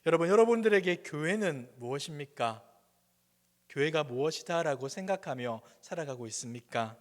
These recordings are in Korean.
여러분들에게 교회는 무엇입니까? 교회가 무엇이다라고 생각하며 살아가고 있습니까?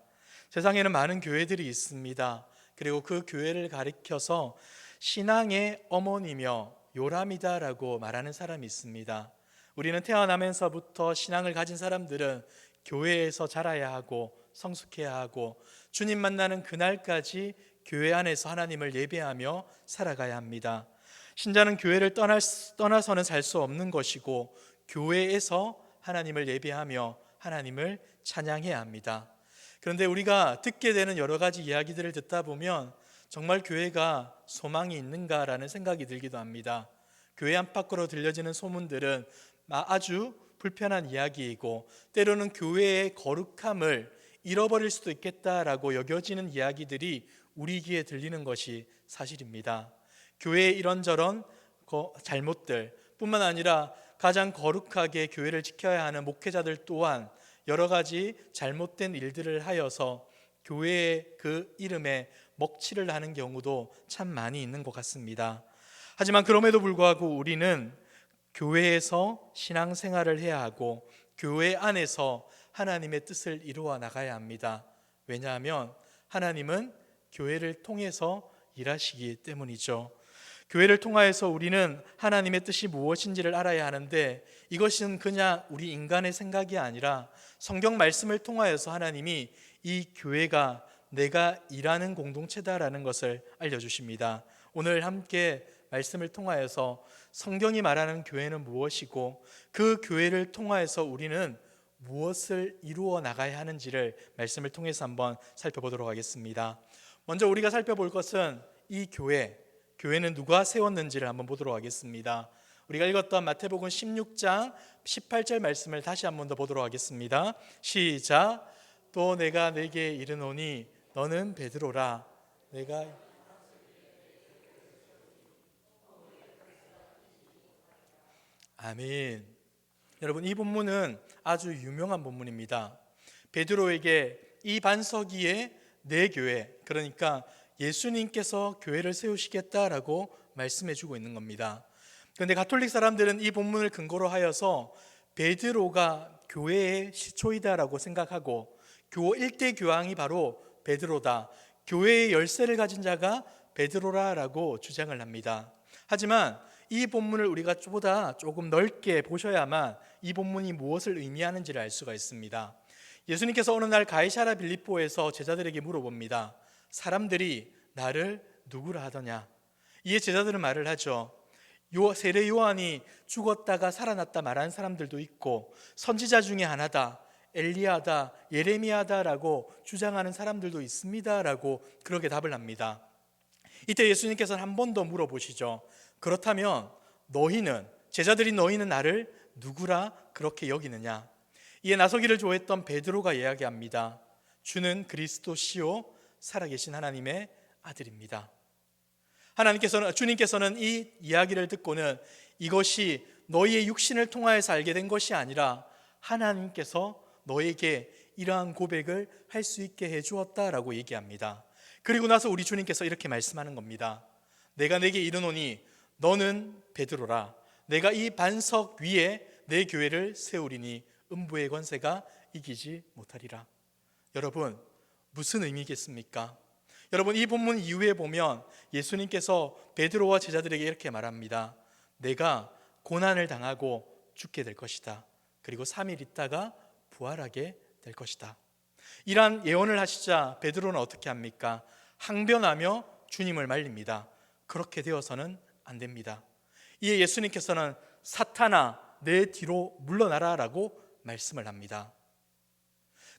세상에는 많은 교회들이 있습니다. 그리고 그 교회를 가리켜서 신앙의 어머니며 요람이다라고 말하는 사람이 있습니다. 우리는 태어나면서부터 신앙을 가진 사람들은 교회에서 자라야 하고 성숙해야 하고 주님 만나는 그날까지 교회 안에서 하나님을 예배하며 살아가야 합니다. 신자는 교회를 떠나서는 살 수 없는 것이고 교회에서 하나님을 예배하며 하나님을 찬양해야 합니다. 그런데 우리가 듣게 되는 여러 가지 이야기들을 듣다 보면 정말 교회가 소망이 있는가라는 생각이 들기도 합니다. 교회 안팎으로 들려지는 소문들은 아주 불편한 이야기이고 때로는 교회의 거룩함을 잃어버릴 수도 있겠다라고 여겨지는 이야기들이 우리 귀에 들리는 것이 사실입니다. 교회의 이런저런 잘못들 뿐만 아니라 가장 거룩하게 교회를 지켜야 하는 목회자들 또한 여러 가지 잘못된 일들을 하여서 교회의 그 이름에 먹칠을 하는 경우도 참 많이 있는 것 같습니다. 하지만 그럼에도 불구하고 우리는 교회에서 신앙생활을 해야 하고 교회 안에서 하나님의 뜻을 이루어 나가야 합니다. 왜냐하면 하나님은 교회를 통해서 일하시기 때문이죠. 교회를 통하여서 우리는 하나님의 뜻이 무엇인지를 알아야 하는데 이것은 그냥 우리 인간의 생각이 아니라 성경 말씀을 통하여서 하나님이 이 교회가 내가 일하는 공동체다라는 것을 알려주십니다. 오늘 함께 말씀을 통하여서 성경이 말하는 교회는 무엇이고 그 교회를 통하여서 우리는 무엇을 이루어 나가야 하는지를 말씀을 통해서 한번 살펴보도록 하겠습니다. 먼저 우리가 살펴볼 것은 이 교회는 누가 세웠는지를 한번 보도록 하겠습니다. 우리가 읽었던 마태복음 16장 18절 말씀을 다시 한번 더 보도록 하겠습니다. 시작. 또 내가 네게 이르노니 너는 베드로라. 내가 아멘. 여러분, 이 본문은 아주 유명한 본문입니다. 베드로에게 이 반석 위에 내 교회, 그러니까 예수님께서 교회를 세우시겠다라고 말씀해 주고 있는 겁니다. 그런데 가톨릭 사람들은 이 본문을 근거로 하여서 베드로가 교회의 시초이다라고 생각하고 일대 교황이 바로 베드로다, 교회의 열쇠를 가진 자가 베드로라라고 주장을 합니다. 하지만 이 본문을 우리가 보다 조금 넓게 보셔야만 이 본문이 무엇을 의미하는지를 알 수가 있습니다. 예수님께서 어느 날 가이사랴 빌립보에서 제자들에게 물어봅니다. 사람들이 나를 누구라 하더냐? 이에 제자들은 말을 하죠. 세례 요한이 죽었다가 살아났다 말하는 사람들도 있고 선지자 중에 하나다, 엘리야다, 예레미야다라고 주장하는 사람들도 있습니다라고 그렇게 답을 합니다. 이때 예수님께서는 한 번 더 물어보시죠. 그렇다면 제자들이 너희는 나를 누구라 그렇게 여기느냐? 이에 나서기를 좋아했던 베드로가 이야기합니다. 주는 그리스도시요 살아계신 하나님의 아들입니다. 주님께서는 이 이야기를 듣고는 이것이 너희의 육신을 통하여서 알게 된 것이 아니라 하나님께서 너에게 이러한 고백을 할 수 있게 해주었다라고 얘기합니다. 그리고 나서 우리 주님께서 이렇게 말씀하는 겁니다. 내가 네게 이르노니 너는 베드로라. 내가 이 반석 위에 내 교회를 세우리니 음부의 권세가 이기지 못하리라. 여러분, 무슨 의미겠습니까? 여러분, 이 본문 이후에 보면 예수님께서 베드로와 제자들에게 이렇게 말합니다. 내가 고난을 당하고 죽게 될 것이다. 그리고 3일 있다가 부활하게 될 것이다. 이러한 예언을 하시자 베드로는 어떻게 합니까? 항변하며 주님을 말립니다. 그렇게 되어서는 안 됩니다. 이에 예수님께서는 사탄아 내 뒤로 물러나라 라고 말씀을 합니다.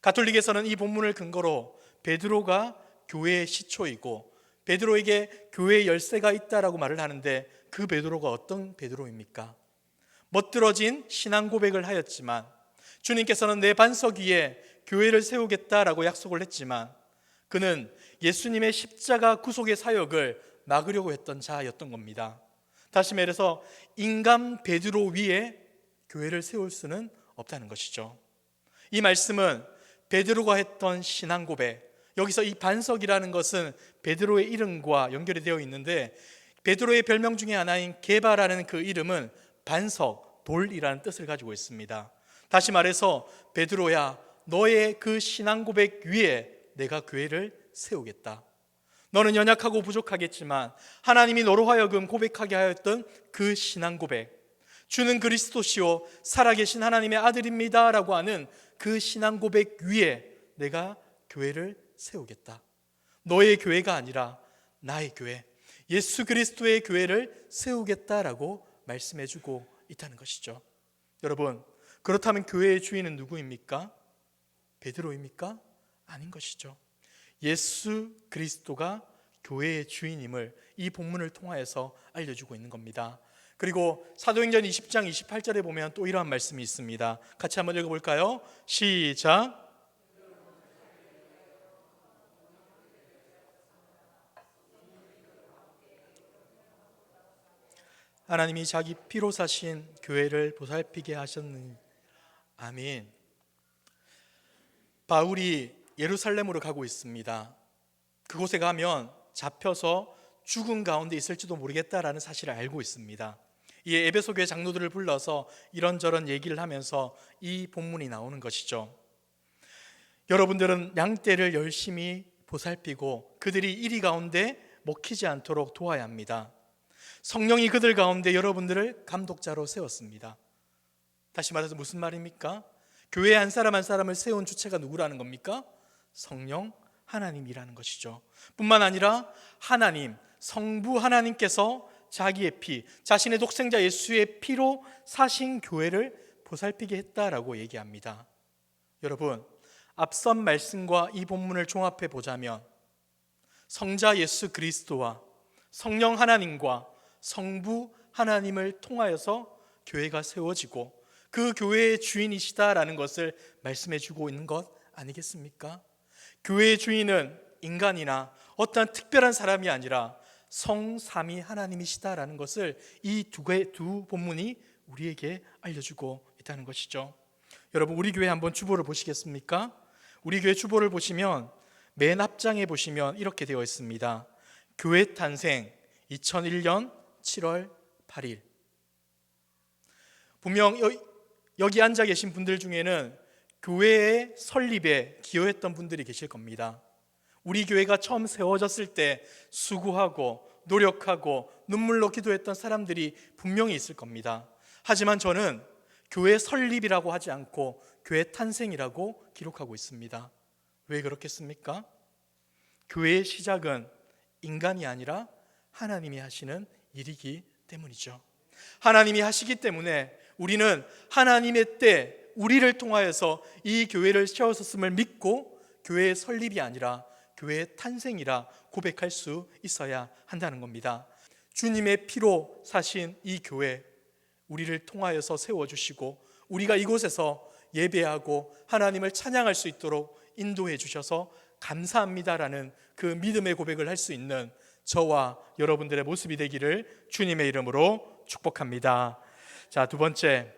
가톨릭에서는 이 본문을 근거로 베드로가 교회의 시초이고 베드로에게 교회의 열쇠가 있다라고 말을 하는데 그 베드로가 어떤 베드로입니까? 멋들어진 신앙 고백을 하였지만 주님께서는 내 반석 위에 교회를 세우겠다라고 약속을 했지만 그는 예수님의 십자가 구속의 사역을 막으려고 했던 자였던 겁니다. 다시 말해서 인간 베드로 위에 교회를 세울 수는 없다는 것이죠. 이 말씀은 베드로가 했던 신앙 고백, 여기서 이 반석이라는 것은 베드로의 이름과 연결이 되어 있는데 베드로의 별명 중에 하나인 게바라는 그 이름은 반석, 돌이라는 뜻을 가지고 있습니다. 다시 말해서 베드로야, 너의 그 신앙 고백 위에 내가 교회를 세우겠다. 너는 연약하고 부족하겠지만 하나님이 너로 하여금 고백하게 하였던 그 신앙 고백, 주는 그리스도시요 살아계신 하나님의 아들입니다 라고 하는 그 신앙 고백 위에 내가 교회를 세우겠다. 너의 교회가 아니라 나의 교회, 예수 그리스도의 교회를 세우겠다라고 말씀해주고 있다는 것이죠. 여러분, 그렇다면 교회의 주인은 누구입니까? 베드로입니까? 아닌 것이죠. 예수 그리스도가 교회의 주인임을 이 본문을 통하여서 알려주고 있는 겁니다. 그리고 사도행전 20장 28절에 보면 또 이러한 말씀이 있습니다. 같이 한번 읽어볼까요? 시작. 하나님이 자기 피로 사신 교회를 보살피게 하셨느니. 아멘. 바울이 예루살렘으로 가고 있습니다. 그곳에 가면 잡혀서 죽은 가운데 있을지도 모르겠다라는 사실을 알고 있습니다. 이에 에베소 교회 장로들을 불러서 이런저런 얘기를 하면서 이 본문이 나오는 것이죠. 여러분들은 양떼를 열심히 보살피고 그들이 이리 가운데 먹히지 않도록 도와야 합니다. 성령이 그들 가운데 여러분들을 감독자로 세웠습니다. 다시 말해서 무슨 말입니까? 교회 한 사람 한 사람을 세운 주체가 누구라는 겁니까? 성령 하나님이라는 것이죠. 뿐만 아니라 하나님, 성부 하나님께서 자기의 피, 자신의 독생자 예수의 피로 사신 교회를 보살피게 했다라고 얘기합니다. 여러분, 앞선 말씀과 이 본문을 종합해 보자면 성자 예수 그리스도와 성령 하나님과 성부 하나님을 통하여서 교회가 세워지고 그 교회의 주인이시다라는 것을 말씀해 주고 있는 것 아니겠습니까? 교회의 주인은 인간이나 어떠한 특별한 사람이 아니라 성삼위 하나님이시다라는 것을 이 두 본문이 우리에게 알려주고 있다는 것이죠. 여러분, 우리 교회 한번 주보를 보시겠습니까? 우리 교회 주보를 보시면 맨 앞장에 보시면 이렇게 되어 있습니다. 교회 탄생 2001년 7월 8일. 분명 여기 앉아 계신 분들 중에는 교회의 설립에 기여했던 분들이 계실 겁니다. 우리 교회가 처음 세워졌을 때 수고하고 노력하고 눈물로 기도했던 사람들이 분명히 있을 겁니다. 하지만 저는 교회 설립이라고 하지 않고 교회 탄생이라고 기록하고 있습니다. 왜 그렇겠습니까? 교회의 시작은 인간이 아니라 하나님이 하시는 일이기 때문이죠. 하나님이 하시기 때문에 우리는 하나님의 때 우리를 통하여서 이 교회를 세웠음을 믿고 교회의 설립이 아니라 교회의 탄생이라 고백할 수 있어야 한다는 겁니다. 주님의 피로 사신 이 교회, 우리를 통하여서 세워주시고 우리가 이곳에서 예배하고 하나님을 찬양할 수 있도록 인도해 주셔서 감사합니다라는 그 믿음의 고백을 할 수 있는 저와 여러분들의 모습이 되기를 주님의 이름으로 축복합니다. 자, 두 번째,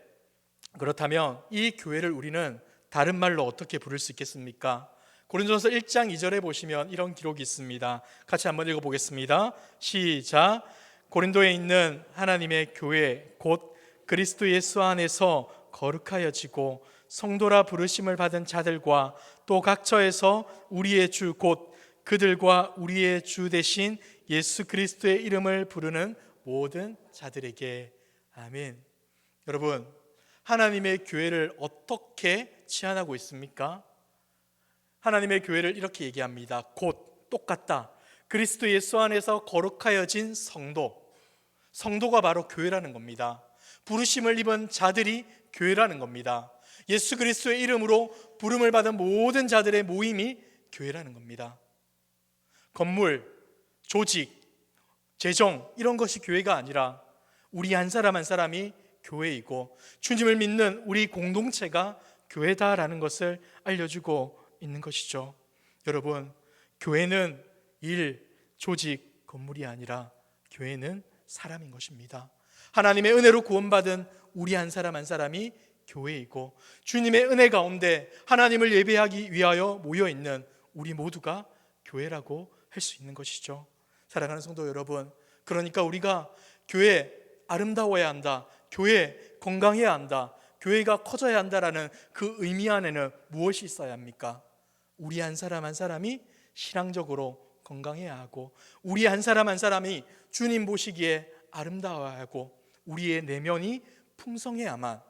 그렇다면 이 교회를 우리는 다른 말로 어떻게 부를 수 있겠습니까? 고린도전서 1장 2절에 보시면 이런 기록이 있습니다. 같이 한번 읽어보겠습니다. 시작. 고린도에 있는 하나님의 교회 곧 그리스도 예수 안에서 거룩하여지고 성도라 부르심을 받은 자들과 또 각처에서 우리의 주 곧 그들과 우리의 주 대신 예수 그리스도의 이름을 부르는 모든 자들에게. 아멘. 여러분, 하나님의 교회를 어떻게 치환하고 있습니까? 하나님의 교회를 이렇게 얘기합니다. 곧, 똑같다. 그리스도 예수 안에서 거룩하여진 성도. 성도가 바로 교회라는 겁니다. 부르심을 입은 자들이 교회라는 겁니다. 예수 그리스도의 이름으로 부름을 받은 모든 자들의 모임이 교회라는 겁니다. 건물, 조직, 재정 이런 것이 교회가 아니라 우리 한 사람 한 사람이 교회이고 주님을 믿는 우리 공동체가 교회다라는 것을 알려주고 있는 것이죠. 여러분, 교회는 일, 조직, 건물이 아니라 교회는 사람인 것입니다. 하나님의 은혜로 구원받은 우리 한 사람 한 사람이 교회이고 주님의 은혜 가운데 하나님을 예배하기 위하여 모여있는 우리 모두가 교회라고 할 수 있는 것이죠. 사랑하는 성도 여러분, 그러니까 우리가 교회 아름다워야 한다, 교회 건강해야 한다, 교회가 커져야 한다라는 그 의미 안에는 무엇이 있어야 합니까? 우리 한 사람 한 사람이 신앙적으로 건강해야 하고, 우리 한 사람 한 사람이 주님 보시기에 아름다워야 하고, 우리의 내면이 풍성해야만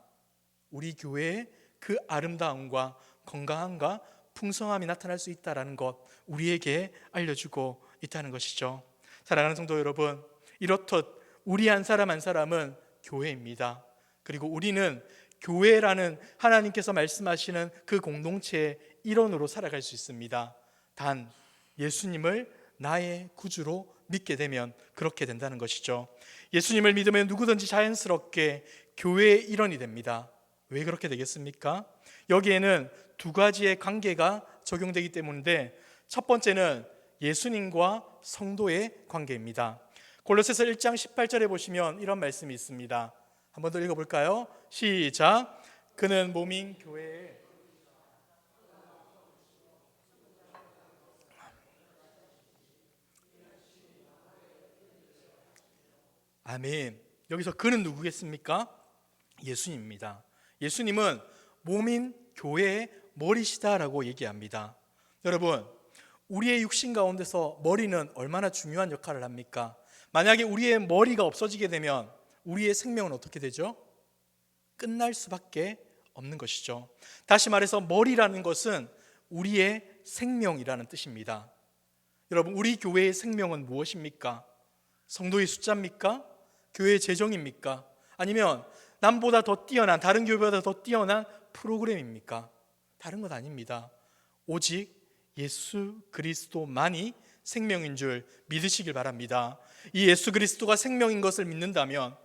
우리 교회의 그 아름다움과 건강함과 풍성함이 나타날 수 있다는 것, 우리에게 알려주고 있다는 것이죠. 사랑하는 성도 여러분, 이렇듯 우리 한 사람 한 사람은 교회입니다. 그리고 우리는 교회라는 하나님께서 말씀하시는 그 공동체의 일원으로 살아갈 수 있습니다. 단 예수님을 나의 구주로 믿게 되면 그렇게 된다는 것이죠. 예수님을 믿으면 누구든지 자연스럽게 교회의 일원이 됩니다. 왜 그렇게 되겠습니까? 여기에는 두 가지의 관계가 적용되기 때문인데, 첫 번째는 예수님과 성도의 관계입니다. 골로새서 1장 18절에 보시면 이런 말씀이 있습니다. 한 번 더 읽어볼까요? 시작. 그는 몸인 교회에 아멘. 여기서 그는 누구겠습니까? 예수님입니다. 예수님은 몸인 교회의 머리시다라고 얘기합니다. 여러분, 우리의 육신 가운데서 머리는 얼마나 중요한 역할을 합니까? 만약에 우리의 머리가 없어지게 되면 우리의 생명은 어떻게 되죠? 끝날 수밖에 없는 것이죠. 다시 말해서 머리라는 것은 우리의 생명이라는 뜻입니다. 여러분, 우리 교회의 생명은 무엇입니까? 성도의 숫자입니까? 교회의 재정입니까? 아니면 남보다 더 뛰어난, 다른 교회보다 더 뛰어난 프로그램입니까? 다른 것 아닙니다. 오직 예수 그리스도만이 생명인 줄 믿으시길 바랍니다. 이 예수 그리스도가 생명인 것을 믿는다면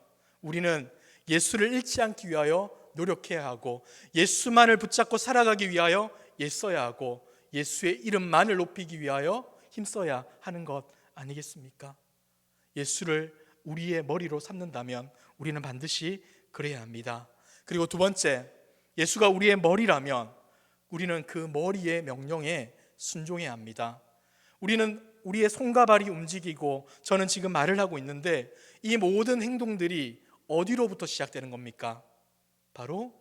우리는 예수를 잃지 않기 위하여 노력해야 하고, 예수만을 붙잡고 살아가기 위하여 애써야 하고, 예수의 이름만을 높이기 위하여 힘써야 하는 것 아니겠습니까? 예수를 우리의 머리로 삼는다면 우리는 반드시 그래야 합니다. 그리고 두 번째, 예수가 우리의 머리라면 우리는 그 머리의 명령에 순종해야 합니다. 우리는 우리의 손과 발이 움직이고, 저는 지금 말을 하고 있는데 이 모든 행동들이 어디로부터 시작되는 겁니까? 바로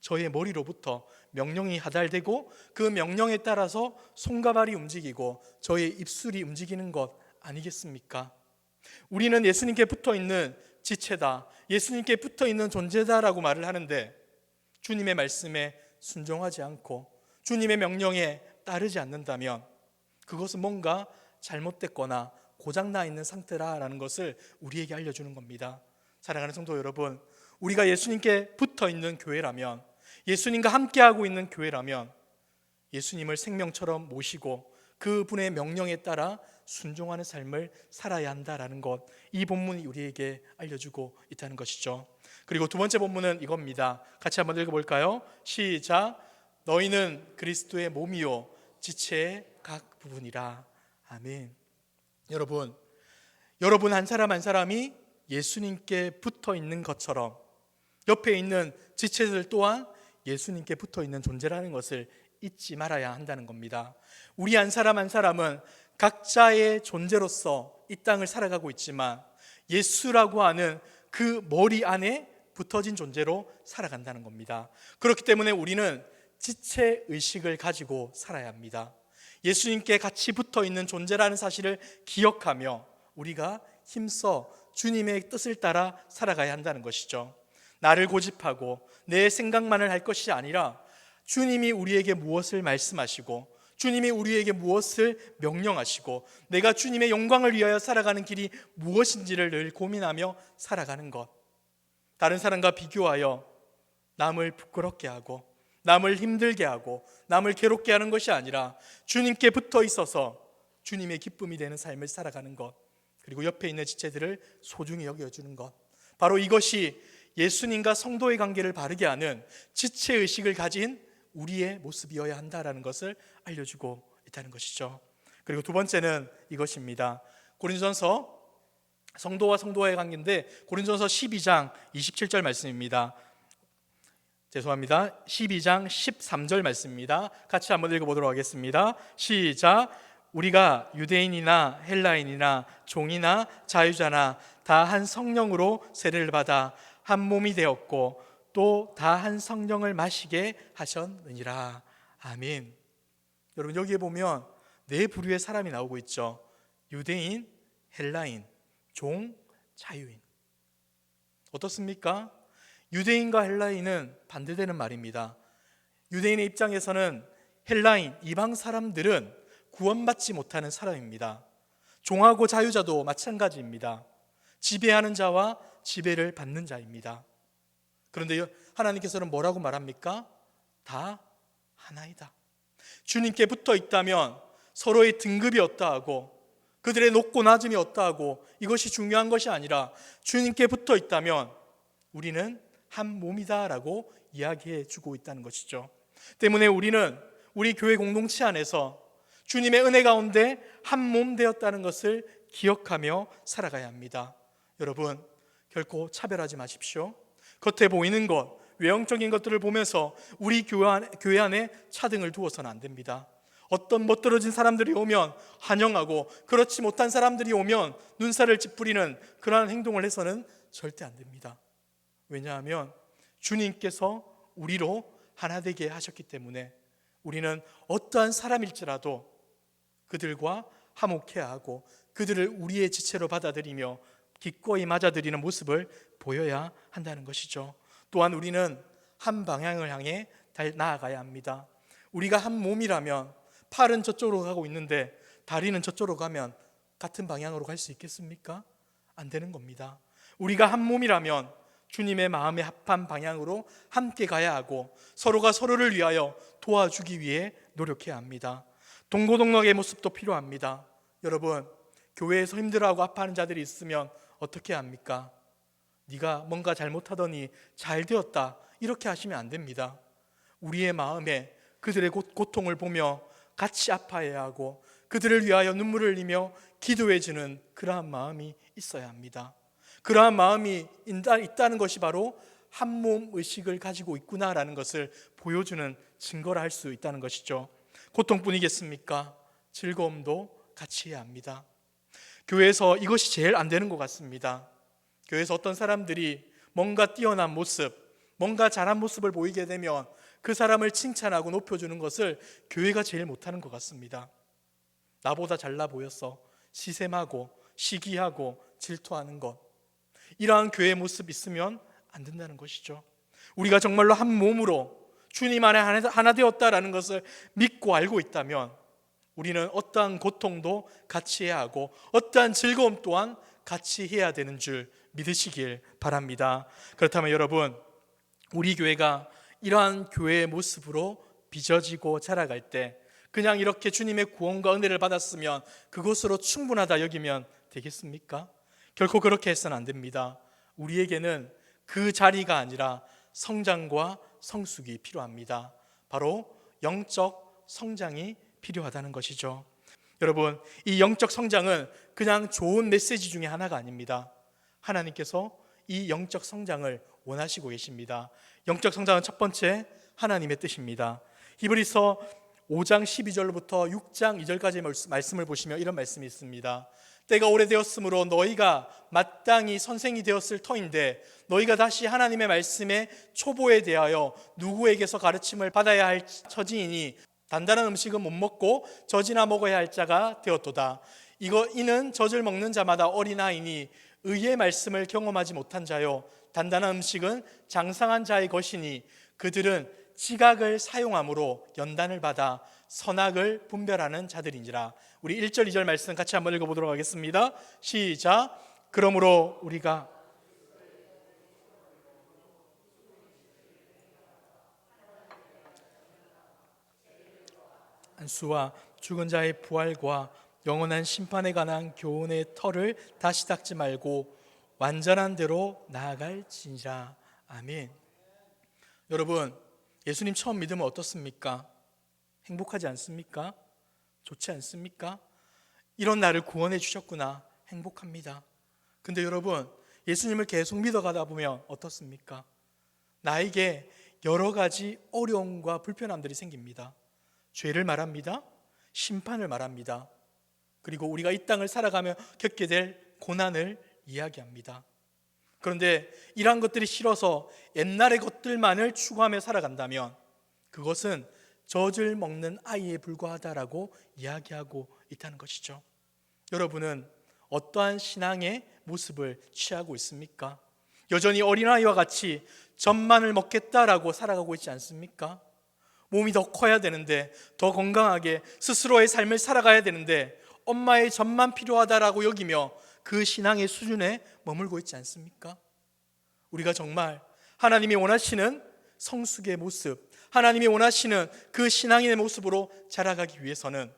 저의 머리로부터 명령이 하달되고, 그 명령에 따라서 손과 발이 움직이고 저의 입술이 움직이는 것 아니겠습니까? 우리는 예수님께 붙어있는 지체다, 예수님께 붙어있는 존재다라고 말을 하는데, 주님의 말씀에 순종하지 않고 주님의 명령에 따르지 않는다면 그것은 뭔가 잘못됐거나 고장나 있는 상태라는 것을 우리에게 알려주는 겁니다. 사랑하는 성도 여러분, 우리가 예수님께 붙어있는 교회라면, 예수님과 함께하고 있는 교회라면 예수님을 생명처럼 모시고 그분의 명령에 따라 순종하는 삶을 살아야 한다라는 것, 이 본문이 우리에게 알려주고 있다는 것이죠. 그리고 두 번째 본문은 이겁니다. 같이 한번 읽어볼까요? 시작. 너희는 그리스도의 몸이요 지체의 각 부분이라. 아멘. 여러분 한 사람 한 사람이 예수님께 붙어 있는 것처럼 옆에 있는 지체들 또한 예수님께 붙어 있는 존재라는 것을 잊지 말아야 한다는 겁니다. 우리 한 사람 한 사람은 각자의 존재로서 이 땅을 살아가고 있지만 예수라고 하는 그 머리 안에 붙어진 존재로 살아간다는 겁니다. 그렇기 때문에 우리는 지체 의식을 가지고 살아야 합니다. 예수님께 같이 붙어 있는 존재라는 사실을 기억하며 우리가 힘써 주님의 뜻을 따라 살아가야 한다는 것이죠. 나를 고집하고 내 생각만을 할 것이 아니라 주님이 우리에게 무엇을 말씀하시고 주님이 우리에게 무엇을 명령하시고 내가 주님의 영광을 위하여 살아가는 길이 무엇인지를 늘 고민하며 살아가는 것, 다른 사람과 비교하여 남을 부끄럽게 하고 남을 힘들게 하고 남을 괴롭게 하는 것이 아니라 주님께 붙어 있어서 주님의 기쁨이 되는 삶을 살아가는 것, 그리고 옆에 있는 지체들을 소중히 여겨주는 것, 바로 이것이 예수님과 성도의 관계를 바르게 하는 지체의식을 가진 우리의 모습이어야 한다는 것을 알려주고 있다는 것이죠. 그리고 두 번째는 이것입니다. 고린도전서, 성도와 성도와의 관계인데 고린도전서 12장 27절 말씀입니다. 죄송합니다. 12장 13절 말씀입니다. 같이 한번 읽어보도록 하겠습니다. 시작. 우리가 유대인이나 헬라인이나 종이나 자유자나 다 한 성령으로 세례를 받아 한 몸이 되었고 또 다 한 성령을 마시게 하셨느니라. 아멘. 여러분, 여기에 보면 네 부류의 사람이 나오고 있죠. 유대인, 헬라인, 종, 자유인. 어떻습니까? 유대인과 헬라인은 반대되는 말입니다. 유대인의 입장에서는 헬라인, 이방 사람들은 구원받지 못하는 사람입니다. 종하고 자유자도 마찬가지입니다. 지배하는 자와 지배를 받는 자입니다. 그런데 하나님께서는 뭐라고 말합니까? 다 하나이다. 주님께 붙어 있다면 서로의 등급이 어떠하고 그들의 높고 낮음이 어떠하고 이것이 중요한 것이 아니라 주님께 붙어 있다면 우리는 한 몸이다라고 이야기해 주고 있다는 것이죠. 때문에 우리는 우리 교회 공동체 안에서 주님의 은혜 가운데 한 몸 되었다는 것을 기억하며 살아가야 합니다. 여러분, 결코 차별하지 마십시오. 겉에 보이는 것, 외형적인 것들을 보면서 우리 교회 안에 차등을 두어서는 안 됩니다. 어떤 멋들어진 사람들이 오면 환영하고 그렇지 못한 사람들이 오면 눈살을 찌푸리는 그러한 행동을 해서는 절대 안 됩니다. 왜냐하면 주님께서 우리로 하나 되게 하셨기 때문에 우리는 어떠한 사람일지라도 그들과 화목해야 하고 그들을 우리의 지체로 받아들이며 기꺼이 맞아들이는 모습을 보여야 한다는 것이죠. 또한 우리는 한 방향을 향해 나아가야 합니다. 우리가 한 몸이라면 팔은 저쪽으로 가고 있는데 다리는 저쪽으로 가면 같은 방향으로 갈 수 있겠습니까? 안 되는 겁니다. 우리가 한 몸이라면 주님의 마음에 합한 방향으로 함께 가야 하고 서로가 서로를 위하여 도와주기 위해 노력해야 합니다. 동고동락의 모습도 필요합니다. 여러분, 교회에서 힘들어하고 아파하는 자들이 있으면 어떻게 합니까? 네가 뭔가 잘못하더니 잘 되었다, 이렇게 하시면 안 됩니다. 우리의 마음에 그들의 고통을 보며 같이 아파해야 하고 그들을 위하여 눈물을 흘리며 기도해주는 그러한 마음이 있어야 합니다. 그러한 마음이 있다는 것이 바로 한 몸 의식을 가지고 있구나라는 것을 보여주는 증거라 할 수 있다는 것이죠. 고통뿐이겠습니까? 즐거움도 같이 해야 합니다. 교회에서 이것이 제일 안 되는 것 같습니다. 교회에서 어떤 사람들이 뭔가 뛰어난 모습, 뭔가 잘한 모습을 보이게 되면 그 사람을 칭찬하고 높여주는 것을 교회가 제일 못하는 것 같습니다. 나보다 잘나 보여서 시샘하고 시기하고 질투하는 것, 이러한 교회의 모습 있으면 안 된다는 것이죠. 우리가 정말로 한 몸으로 주님 안에 하나 되었다라는 것을 믿고 알고 있다면 우리는 어떠한 고통도 같이 해야 하고 어떠한 즐거움 또한 같이 해야 되는 줄 믿으시길 바랍니다. 그렇다면 여러분, 우리 교회가 이러한 교회의 모습으로 빚어지고 자라갈 때 그냥 이렇게 주님의 구원과 은혜를 받았으면 그것으로 충분하다 여기면 되겠습니까? 결코 그렇게 해서는 안 됩니다. 우리에게는 그 자리가 아니라 성장과 성숙이 필요합니다. 바로 영적 성장이 필요하다는 것이죠. 여러분, 이 영적 성장은 그냥 좋은 메시지 중에 하나가 아닙니다. 하나님께서 이 영적 성장을 원하시고 계십니다. 영적 성장은 첫 번째 하나님의 뜻입니다. 히브리서 5장 12절부터 6장 2절까지 말씀을 보시면 이런 말씀이 있습니다. 때가 오래되었으므로 너희가 마땅히 선생이 되었을 터인데 너희가 다시 하나님의 말씀의 초보에 대하여 누구에게서 가르침을 받아야 할 처지이니 단단한 음식은 못 먹고 젖이나 먹어야 할 자가 되었도다. 이는 젖을 먹는 자마다 어린아이니 의의 말씀을 경험하지 못한 자요 단단한 음식은 장성한 자의 것이니 그들은 지각을 사용함으로 연단을 받아 선악을 분별하는 자들이니라. 우리 1절 2절 말씀 같이 한번 읽어보도록 하겠습니다. 시작. 그러므로 우리가 안수와 죽은 자의 부활과 영원한 심판에 관한 교훈의 터를 다시 닦지 말고 완전한 대로 나아갈지니라. 아멘. 여러분, 예수님 처음 믿으면 어떻습니까? 행복하지 않습니까? 좋지 않습니까? 이런 나를 구원해 주셨구나, 행복합니다. 근데 여러분, 예수님을 계속 믿어가다 보면 어떻습니까? 나에게 여러 가지 어려움과 불편함들이 생깁니다. 죄를 말합니다. 심판을 말합니다. 그리고 우리가 이 땅을 살아가며 겪게 될 고난을 이야기합니다. 그런데 이러한 것들이 싫어서 옛날의 것들만을 추구하며 살아간다면 그것은 젖을 먹는 아이에 불과하다라고 이야기하고 있다는 것이죠. 여러분은 어떠한 신앙의 모습을 취하고 있습니까? 여전히 어린아이와 같이 젖만을 먹겠다라고 살아가고 있지 않습니까? 몸이 더 커야 되는데, 더 건강하게 스스로의 삶을 살아가야 되는데 엄마의 젖만 필요하다라고 여기며 그 신앙의 수준에 머물고 있지 않습니까? 우리가 정말 하나님이 원하시는 성숙의 모습, 하나님이 원하시는 그 신앙의 모습으로 자라가기 위해서는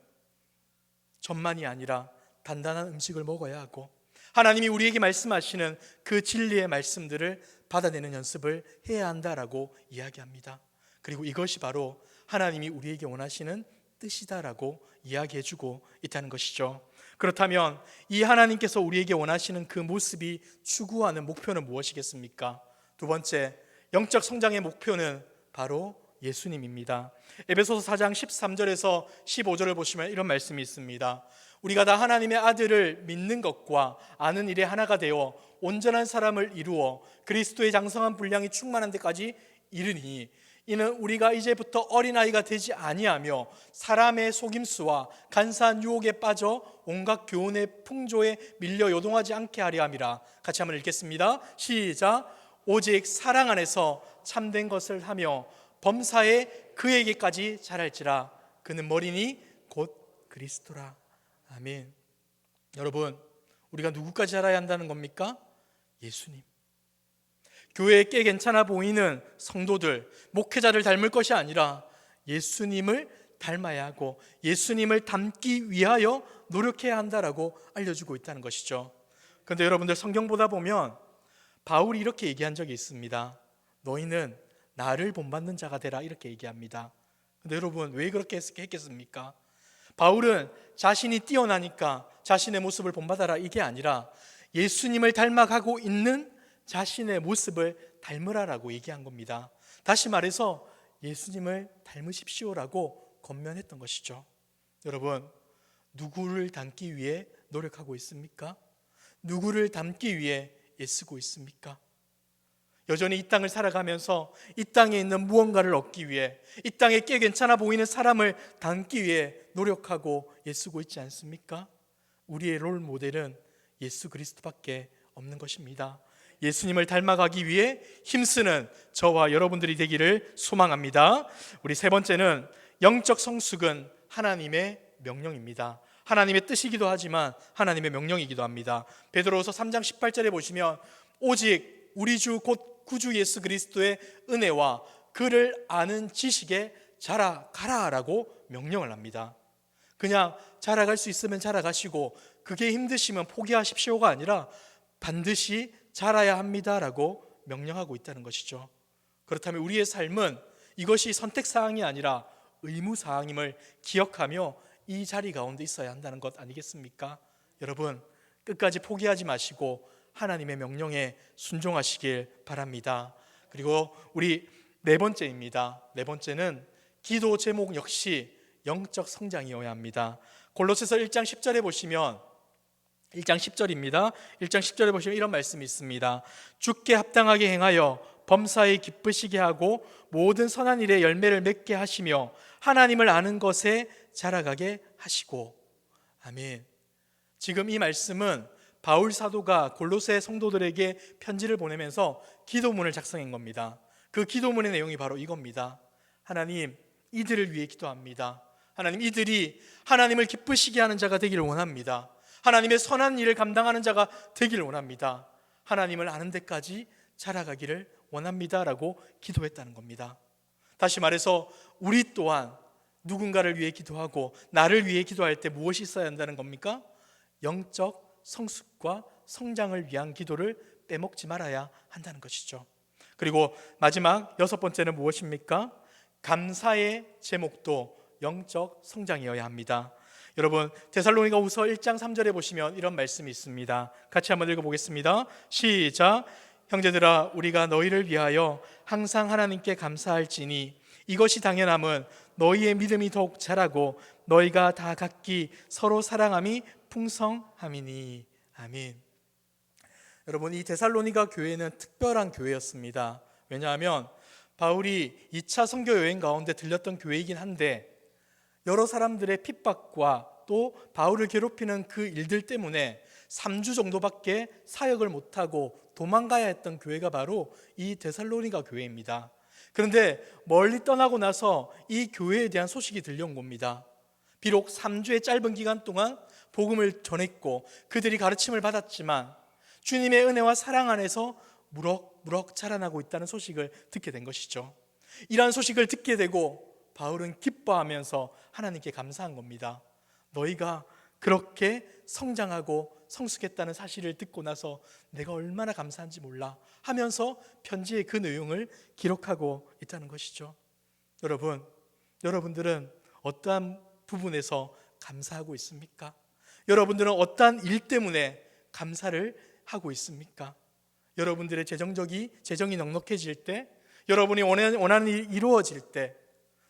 젖만이 아니라 단단한 음식을 먹어야 하고, 하나님이 우리에게 말씀하시는 그 진리의 말씀들을 받아내는 연습을 해야 한다라고 이야기합니다. 그리고 이것이 바로 하나님이 우리에게 원하시는 뜻이다라고 이야기해주고 있다는 것이죠. 그렇다면 이 하나님께서 우리에게 원하시는 그 모습이 추구하는 목표는 무엇이겠습니까? 두 번째, 영적 성장의 목표는 바로 예수님입니다. 에베소서 4장 13절에서 15절을 보시면 이런 말씀이 있습니다. 우리가 다 하나님의 아들을 믿는 것과 아는 일에 하나가 되어 온전한 사람을 이루어 그리스도의 장성한 분량이 충만한 데까지 이르니, 이는 우리가 이제부터 어린아이가 되지 아니하며 사람의 속임수와 간사한 유혹에 빠져 온갖 교훈의 풍조에 밀려 요동하지 않게 하려 함이라. 같이 한번 읽겠습니다. 시작. 오직 사랑 안에서 참된 것을 하며 범사에 그에게까지 자랄지라. 그는 머리니 곧 그리스도라. 아멘. 여러분, 우리가 누구까지 자라야 한다는 겁니까? 예수님. 교회에 꽤 괜찮아 보이는 성도들, 목회자를 닮을 것이 아니라 예수님을 닮아야 하고 예수님을 닮기 위하여 노력해야 한다라고 알려주고 있다는 것이죠. 그런데 여러분들 성경 보다 보면 바울이 이렇게 얘기한 적이 있습니다. 너희는 나를 본받는 자가 되라, 이렇게 얘기합니다. 그런데 여러분, 왜 그렇게 했겠습니까? 바울은 자신이 뛰어나니까 자신의 모습을 본받아라, 이게 아니라 예수님을 닮아가고 있는 자신의 모습을 닮으라라고 얘기한 겁니다. 다시 말해서 예수님을 닮으십시오라고 권면했던 것이죠. 여러분, 누구를 닮기 위해 노력하고 있습니까? 누구를 닮기 위해 애쓰고 있습니까? 여전히 이 땅을 살아가면서 이 땅에 있는 무언가를 얻기 위해, 이 땅에 꽤 괜찮아 보이는 사람을 닮기 위해 노력하고 애쓰고 있지 않습니까? 우리의 롤 모델은 예수 그리스도밖에 없는 것입니다. 예수님을 닮아가기 위해 힘쓰는 저와 여러분들이 되기를 소망합니다. 우리 세 번째는 영적 성숙은 하나님의 명령입니다. 하나님의 뜻이기도 하지만 하나님의 명령이기도 합니다. 베드로후서 3장 18절에 보시면 오직 우리 주 곧 구주 예수 그리스도의 은혜와 그를 아는 지식에 자라가라라고 명령을 합니다. 그냥 자라갈 수 있으면 자라가시고 그게 힘드시면 포기하십시오가 아니라 반드시 자라야 합니다라고 명령하고 있다는 것이죠. 그렇다면 우리의 삶은 이것이 선택사항이 아니라 의무사항임을 기억하며 이 자리 가운데 있어야 한다는 것 아니겠습니까? 여러분, 끝까지 포기하지 마시고 하나님의 명령에 순종하시길 바랍니다. 그리고 우리 네 번째입니다. 네 번째는 기도 제목 역시 영적 성장이어야 합니다. 골로새서 1장 10절에 보시면 1장 10절입니다. 1장 10절에 보시면 이런 말씀이 있습니다. 주께 합당하게 행하여 범사에 기쁘시게 하고 모든 선한 일에 열매를 맺게 하시며 하나님을 아는 것에 자라가게 하시고. 아멘. 지금 이 말씀은 바울 사도가 골로새 성도들에게 편지를 보내면서 기도문을 작성한 겁니다. 그 기도문의 내용이 바로 이겁니다. 하나님, 이들을 위해 기도합니다. 하나님, 이들이 하나님을 기쁘시게 하는 자가 되기를 원합니다. 하나님의 선한 일을 감당하는 자가 되기를 원합니다. 하나님을 아는 데까지 자라가기를 원합니다라고 기도했다는 겁니다. 다시 말해서 우리 또한 누군가를 위해 기도하고 나를 위해 기도할 때 무엇이 있어야 한다는 겁니까? 영적 성숙과 성장을 위한 기도를 빼먹지 말아야 한다는 것이죠. 그리고 마지막 여섯 번째는 무엇입니까? 감사의 제목도 영적 성장이어야 합니다. 여러분, 데살로니가후서 1장 3절에 보시면 이런 말씀이 있습니다. 같이 한번 읽어보겠습니다. 시작. 형제들아, 우리가 너희를 위하여 항상 하나님께 감사할지니 이것이 당연함은 너희의 믿음이 더욱 자라고 너희가 다 각기 서로 사랑함이 풍성함이니. 아멘. 여러분, 이 데살로니가 교회는 특별한 교회였습니다. 왜냐하면 바울이 2차 선교 여행 가운데 들렸던 교회이긴 한데 여러 사람들의 핍박과 또 바울을 괴롭히는 그 일들 때문에 3주 정도밖에 사역을 못하고 도망가야 했던 교회가 바로 이 데살로니가 교회입니다. 그런데 멀리 떠나고 나서 이 교회에 대한 소식이 들려온 겁니다. 비록 3주의 짧은 기간 동안 복음을 전했고 그들이 가르침을 받았지만 주님의 은혜와 사랑 안에서 무럭무럭 자라나고 있다는 소식을 듣게 된 것이죠. 이러한 소식을 듣게 되고 바울은 기뻐하면서 하나님께 감사한 겁니다. 너희가 그렇게 성장하고 성숙했다는 사실을 듣고 나서 내가 얼마나 감사한지 몰라 하면서 편지의 그 내용을 기록하고 있다는 것이죠. 여러분들은 어떠한 부분에서 감사하고 있습니까? 여러분들은 어떠한 일 때문에 감사를 하고 있습니까? 여러분들의 재정이 넉넉해질 때, 여러분이 원하는 일이 이루어질 때,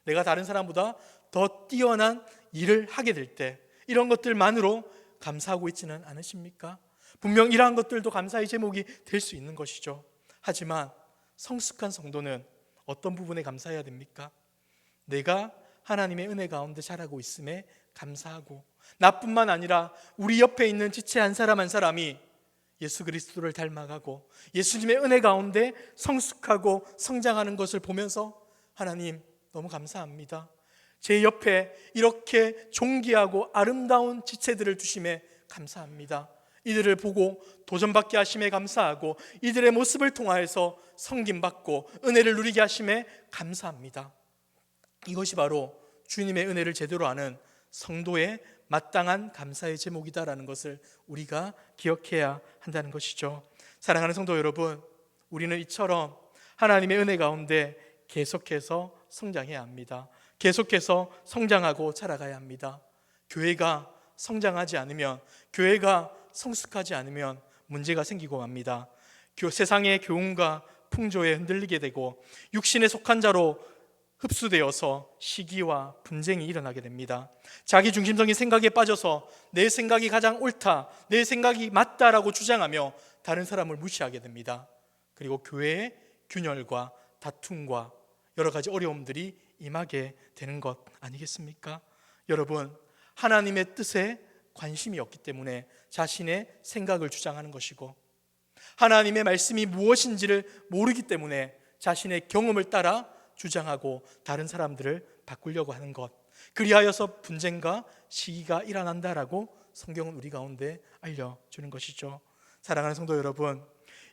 내가 다른 사람보다 더 뛰어난 일을 하게 될 때, 이런 것들만으로 감사하고 있지는 않으십니까? 분명 이러한 것들도 감사의 제목이 될 수 있는 것이죠. 하지만 성숙한 성도는 어떤 부분에 감사해야 됩니까? 내가 하나님의 은혜 가운데 자라고 있음에 감사하고, 나뿐만 아니라 우리 옆에 있는 지체 한 사람 한 사람이 예수 그리스도를 닮아가고 예수님의 은혜 가운데 성숙하고 성장하는 것을 보면서 하나님 너무 감사합니다. 제 옆에 이렇게 존귀하고 아름다운 지체들을 두심에 감사합니다. 이들을 보고 도전받게 하심에 감사하고 이들의 모습을 통하여서 섬김받고 은혜를 누리게 하심에 감사합니다. 이것이 바로 주님의 은혜를 제대로 아는 성도의 마땅한 감사의 제목이다라는 것을 우리가 기억해야 한다는 것이죠. 사랑하는 성도 여러분, 우리는 이처럼 하나님의 은혜 가운데 계속해서 성장해야 합니다. 계속해서 성장하고 자라가야 합니다. 교회가 성장하지 않으면, 교회가 성숙하지 않으면 문제가 생기고 맙니다. 세상의 교훈과 풍조에 흔들리게 되고 육신에 속한 자로 흡수되어서 시기와 분쟁이 일어나게 됩니다. 자기 중심적인 생각에 빠져서 내 생각이 가장 옳다, 내 생각이 맞다라고 주장하며 다른 사람을 무시하게 됩니다. 그리고 교회의 균열과 다툼과 여러 가지 어려움들이 임하게 되는 것 아니겠습니까? 여러분, 하나님의 뜻에 관심이 없기 때문에 자신의 생각을 주장하는 것이고, 하나님의 말씀이 무엇인지를 모르기 때문에 자신의 경험을 따라 주장하고 다른 사람들을 바꾸려고 하는 것, 그리하여서 분쟁과 시기가 일어난다라고 성경은 우리 가운데 알려주는 것이죠. 사랑하는 성도 여러분,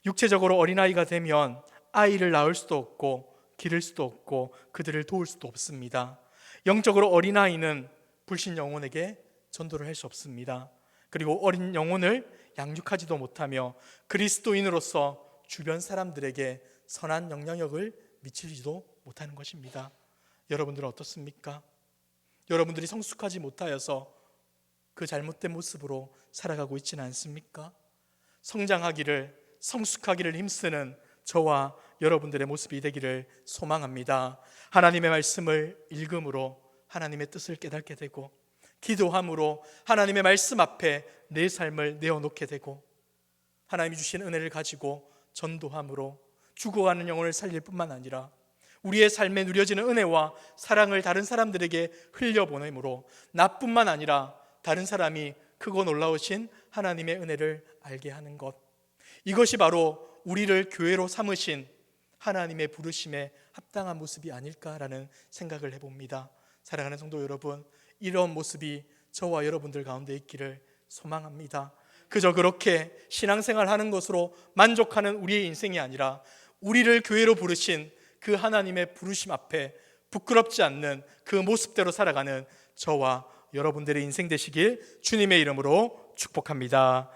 육체적으로 어린아이가 되면 아이를 낳을 수도 없고 기를 수도 없고 그들을 도울 수도 없습니다. 영적으로 어린아이는 불신 영혼에게 전도를 할 수 없습니다. 그리고 어린 영혼을 양육하지도 못하며 그리스도인으로서 주변 사람들에게 선한 영향력을 미치지도 못하는 것입니다. 여러분들은 어떻습니까? 여러분들이 성숙하지 못하여서 그 잘못된 모습으로 살아가고 있지는 않습니까? 성숙하기를 힘쓰는 저와 여러분들의 모습이 되기를 소망합니다. 하나님의 말씀을 읽음으로 하나님의 뜻을 깨닫게 되고, 기도함으로 하나님의 말씀 앞에 내 삶을 내어놓게 되고, 하나님이 주신 은혜를 가지고 전도함으로 죽어가는 영혼을 살릴 뿐만 아니라 우리의 삶에 누려지는 은혜와 사랑을 다른 사람들에게 흘려보내므로 나뿐만 아니라 다른 사람이 크고 놀라우신 하나님의 은혜를 알게 하는 것, 이것이 바로 우리를 교회로 삼으신 하나님의 부르심에 합당한 모습이 아닐까라는 생각을 해봅니다. 사랑하는 성도 여러분, 이런 모습이 저와 여러분들 가운데 있기를 소망합니다. 그저 그렇게 신앙생활 하는 것으로 만족하는 우리의 인생이 아니라 우리를 교회로 부르신 그 하나님의 부르심 앞에 부끄럽지 않는 그 모습대로 살아가는 저와 여러분들의 인생 되시길 주님의 이름으로 축복합니다.